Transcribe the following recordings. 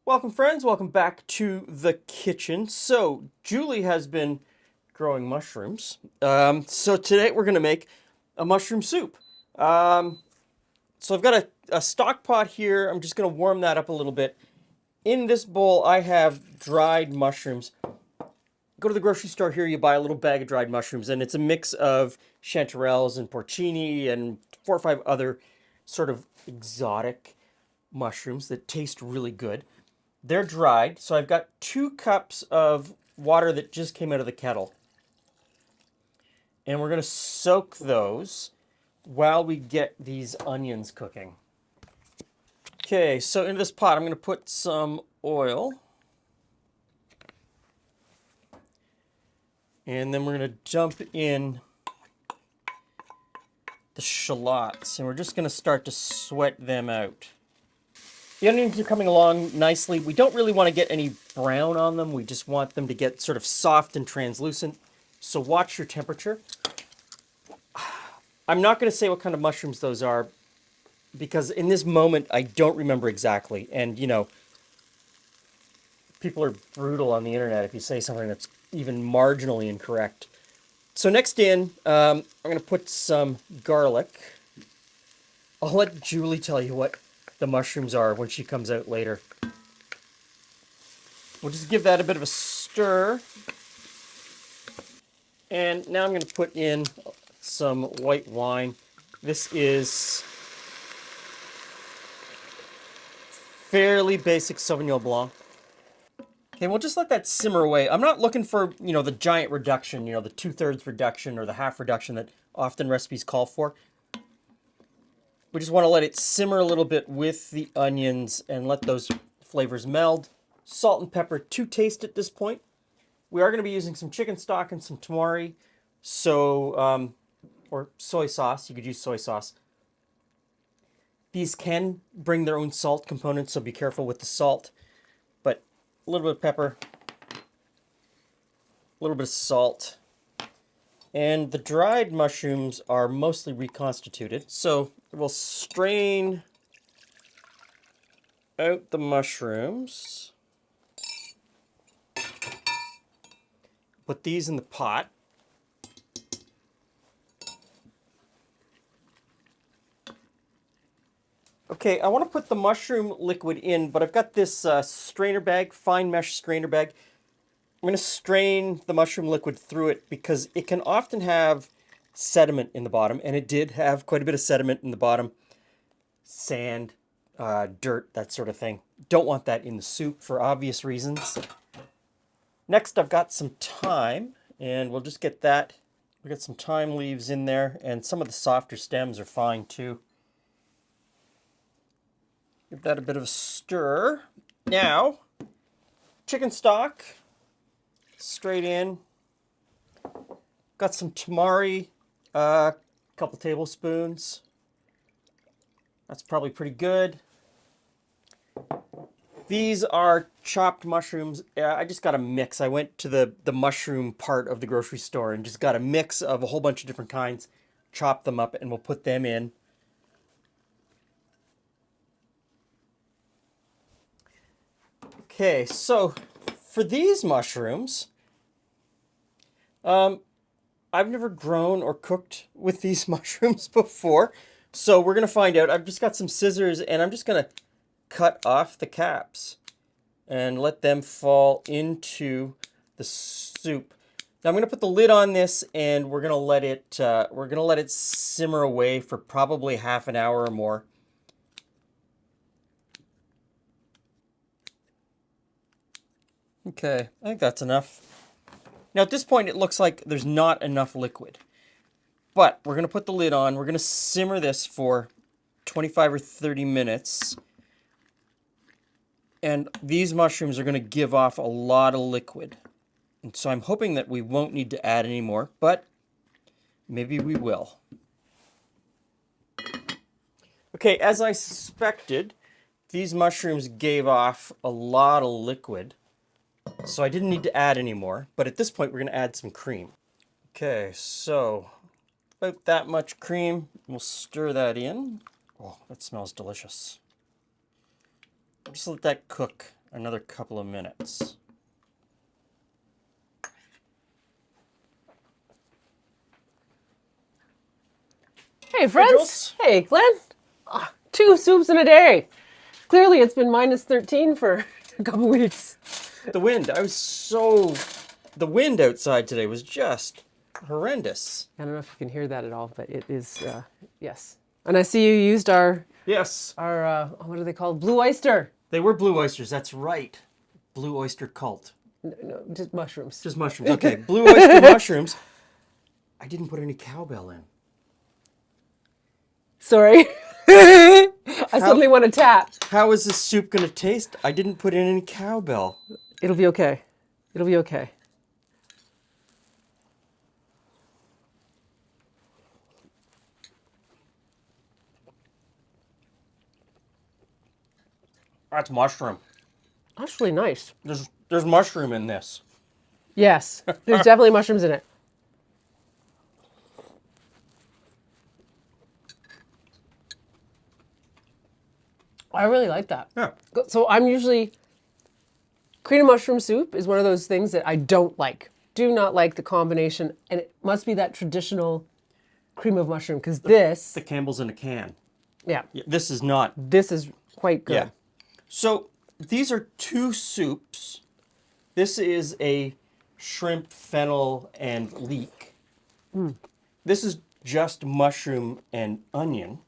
Welcome friends, welcome back to the kitchen. So Julie has been growing mushrooms. So today we're gonna make a mushroom soup. So I've got a stock pot here. I'm just gonna warm that up a little bit. In this bowl I have dried mushrooms. Go to the grocery store here, you buy a little bag of dried mushrooms, and it's a mix of chanterelles and porcini and 4 or 5 other sort of exotic mushrooms that taste really good. They're dried, so I've got 2 cups of water that just came out of the kettle. And we're going to soak those while we get these onions cooking. Okay, so into this pot I'm going to put some oil. And then we're going to dump in the shallots, and we're just going to start to sweat them out. The onions are coming along nicely. We don't really want to get any brown on them. We just want them to get sort of soft and translucent. So watch your temperature. I'm not going to say what kind of mushrooms those are because in this moment I don't remember exactly. And, you know, people are brutal on the internet if you say something that's even marginally incorrect. So next in, I'm going to put some garlic. I'll let Julie tell you what the mushrooms are when she comes out later. We'll just give that a bit of a stir. And now I'm going to put in some white wine. This is fairly basic Sauvignon Blanc. Okay, we'll just let that simmer away. I'm not looking for, the giant reduction, the 2/3 reduction or the half reduction that often recipes call for. We just want to let it simmer a little bit with the onions and let those flavors meld. Salt and pepper to taste at this point. We are going to be using some chicken stock and some tamari, or soy sauce. You could use soy sauce. These can bring their own salt components, so be careful with the salt. But a little bit of pepper, a little bit of salt. And the dried mushrooms are mostly reconstituted. So we'll strain out the mushrooms. Put these in the pot. Okay, I want to put the mushroom liquid in, but I've got this strainer bag, fine mesh strainer bag. I'm going to strain the mushroom liquid through it because it can often have sediment in the bottom, and it did have quite a bit of sediment in the bottom. Sand, dirt, that sort of thing. Don't want that in the soup for obvious reasons. Next, I've got some thyme, and we'll just get that. We've got some thyme leaves in there, and some of the softer stems are fine too. Give that a bit of a stir. Now, chicken stock, straight in. Got some tamari, a couple tablespoons. That's probably pretty good. These are chopped mushrooms. I just got a mix. I went to the mushroom part of the grocery store and just got a mix of a whole bunch of different kinds, chopped them up, and we'll put them in. Okay, so for these mushrooms, I've never grown or cooked with these mushrooms before, so we're gonna find out. I've just got some scissors and I'm just gonna cut off the caps and let them fall into the soup. Now I'm gonna put the lid on this and we're gonna let it simmer away for probably half an hour or more. Okay, I think that's enough. Now at this point it looks like there's not enough liquid. But we're going to put the lid on. We're going to simmer this for 25 or 30 minutes. And these mushrooms are going to give off a lot of liquid. And so I'm hoping that we won't need to add any more, but maybe we will. Okay, as I suspected, these mushrooms gave off a lot of liquid. So I didn't need to add any more, but at this point we're going to add some cream. Okay, so about that much cream. We'll stir that in. Oh, that smells delicious. Just let that cook another couple of minutes. Hey, friends. Jules. Hey, Glenn. 2 soups in a day. Clearly, it's been minus 13 for a couple weeks. The wind. The wind outside today was just horrendous. I don't know if you can hear that at all, but it is, yes. And I see you used our, Yes. what are they called? Blue oyster. They were blue oysters, that's right. Blue oyster cult. No, just mushrooms. Just mushrooms. Okay, blue oyster mushrooms. I didn't put any cowbell in. Sorry. I suddenly want to tap. How is this soup going to taste? I didn't put in any cowbell. It'll be okay. It'll be okay. That's mushroom. That's really nice. There's mushroom in this. Yes, there's definitely mushrooms in it. I really like that. Yeah. So I'm usually, cream of mushroom soup is one of those things that I don't like. Do not like the combination, and it must be that traditional cream of mushroom, because this, The Campbell's in a can. yeah, Yeah, this is not. this is quite good. Yeah. So these are 2 soups. This is a shrimp, fennel, and leek. This is just mushroom and onion.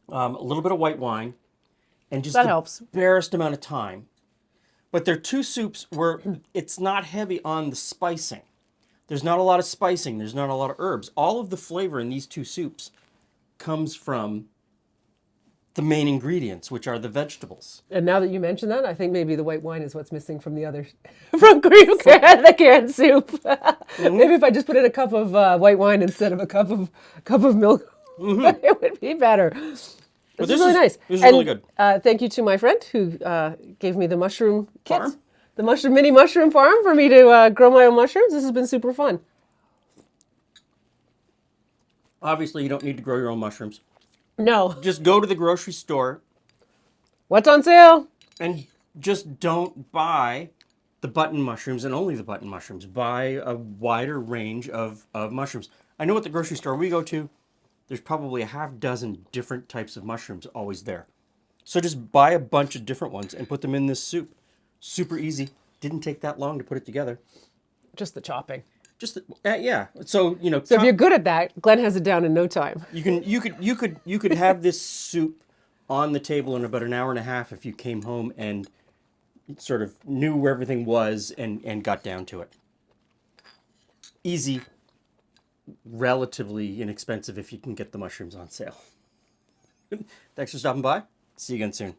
A little bit of white wine, and just That the helps. barest amount of thyme. But they're 2 soups where it's not heavy on the spicing. There's not a lot of spicing. There's not a lot of herbs. All of the flavor in these 2 soups comes from the main ingredients, which are the vegetables. And now that you mention that, I think maybe the white wine is what's missing from the others, from cream can, the canned soup. Maybe if I just put in a cup of white wine instead of a cup of milk, it would be better. This is really nice. This is really good. Thank you to my friend who gave me the mushroom kit, Farm? the mini mushroom farm for me to grow my own mushrooms. This has been super fun. Obviously, you don't need to grow your own mushrooms. No, Just go to the grocery store what's on sale? and just don't buy the button mushrooms and only the button mushrooms. Buy a wider range of mushrooms. I know at the grocery store we go to, there's probably a half dozen different types of mushrooms always there. So just buy a bunch of different ones and put them in this soup. Super easy. Didn't take that long to put it together. Just the chopping. Just yeah. So So if you're good at that, Glenn has it down in no time. you could have this soup on the table in about an hour and a half if you came home and sort of knew where everything was and got down to it. Easy, relatively inexpensive if you can get the mushrooms on sale. Thanks for stopping by. See you again soon.